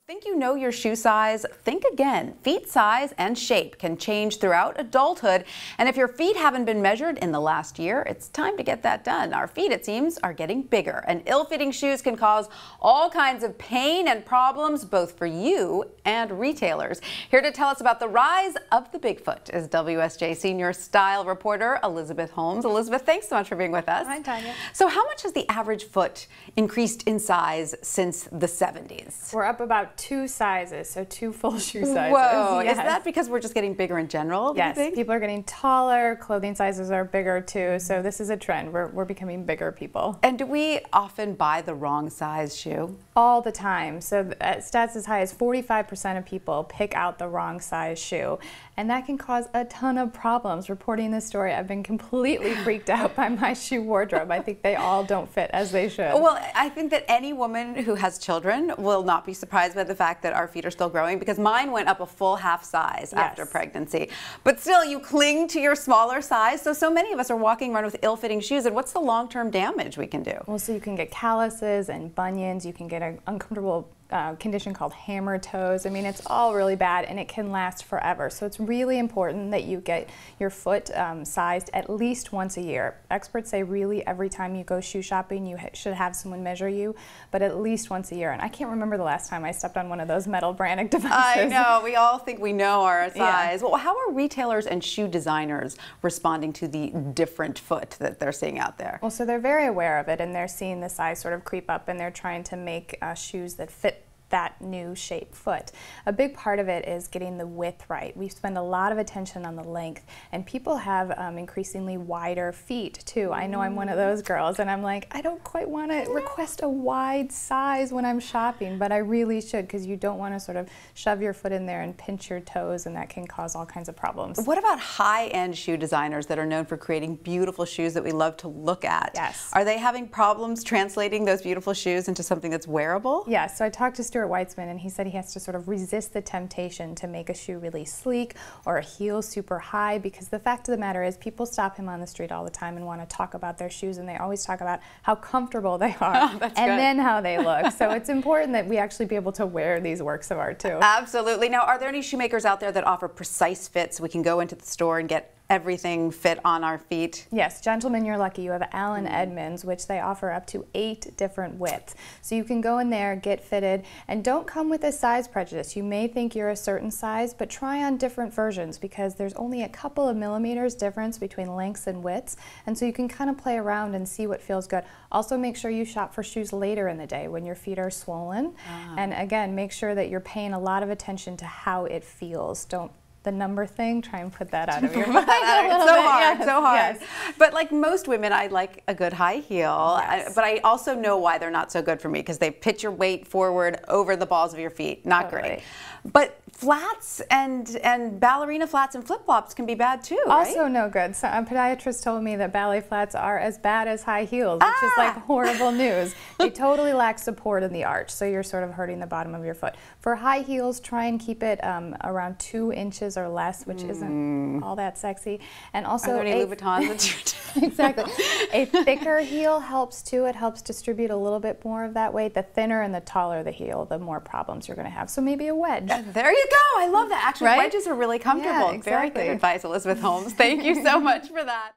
Think you know your shoe size? Think again. Feet size and shape can change throughout adulthood, and if your feet haven't been measured in the last year, it's time to get that done. Our feet, it seems, are getting bigger, and ill-fitting shoes can cause all kinds of pain and problems, both for you and retailers. Here to tell us about the rise of the Bigfoot is WSJ senior style reporter Elizabeth Holmes. Elizabeth, thanks so much for being with us. Hi, Tanya. So how much has the average foot increased in size since the 70s? We're up about 2 sizes, so 2 full shoe sizes. Whoa, Yes. is that because we're just getting bigger in general? Yes, people are getting taller, clothing sizes are bigger too, so this is a trend. We're becoming bigger people. And do we often buy the wrong size shoe? All the time. So stats as high as 45% of people pick out the wrong size shoe, and that can cause a ton of problems. Reporting this story, I've been completely freaked out by my shoe wardrobe. I think they all don't fit as they should. Well, I think that any woman who has children will not be surprised by the fact that our feet are still growing, because mine went up a full half size after pregnancy. But still, you cling to your smaller size, so many of us are walking around with ill-fitting shoes, and what's the long-term damage we can do? Well, so you can get calluses and bunions, you can get an uncomfortable condition called hammer toes. I mean, it's all really bad, and it can last forever. So it's really important that you get your foot sized at least once a year. Experts say really every time you go shoe shopping, you should have someone measure you, but at least once a year. And I can't remember the last time I stepped on one of those metal Brannick devices. I know, we all think we know our size. Yeah. Well, how are retailers and shoe designers responding to the different foot that they're seeing out there? Well, so they're very aware of it, and they're seeing the size sort of creep up, and they're trying to make shoes that fit that new shape foot. A big part of it is getting the width right. We spend a lot of attention on the length, and people have increasingly wider feet too. I know I'm one of those girls, and I'm like, I don't quite want to request a wide size when I'm shopping, but I really should, because you don't want to sort of shove your foot in there and pinch your toes, and that can cause all kinds of problems. What about high-end shoe designers that are known for creating beautiful shoes that we love to look at? Yes. Are they having problems translating those beautiful shoes into something that's wearable? Yes, so I talked to Stuart Weitzman, and he said he has to sort of resist the temptation to make a shoe really sleek or a heel super high, because the fact of the matter is people stop him on the street all the time and want to talk about their shoes, and they always talk about how comfortable they are and then how they look. So it's important that we actually be able to wear these works of art too. Absolutely. Now, are there any shoemakers out there that offer precise fits so we can go into the store and get everything fit on our feet? Yes, gentlemen, you're lucky. You have Allen Edmonds, which they offer up to 8 different widths. So you can go in there, get fitted, and don't come with a size prejudice. You may think you're a certain size, but try on different versions, because there's only a couple of millimeters difference between lengths and widths, and so you can kind of play around and see what feels good. Also, make sure you shop for shoes later in the day when your feet are swollen. And again, make sure that you're paying a lot of attention to how it feels. Don't the number thing, try and put that out of your mind. It's so hard, so hard. Yes. But like most women, I like a good high heel, but I also know why they're not so good for me, because they pitch your weight forward over the balls of your feet. Not great. But flats and ballerina flats and flip-flops can be bad too, right? Also no good. So a podiatrist told me that ballet flats are as bad as high heels, which is like horrible news. They totally lack support in the arch, so you're sort of hurting the bottom of your foot. For high heels, try and keep it around 2 inches or less, which isn't all that sexy. And also, are there any Louboutins? Exactly. A thicker heel helps too. It helps distribute a little bit more of that weight. The thinner and the taller the heel, the more problems you're going to have. So maybe a wedge. There you go. I love that. Actually, wedges are really comfortable. Yeah, exactly. Very good advice, Elizabeth Holmes. Thank you so much for that.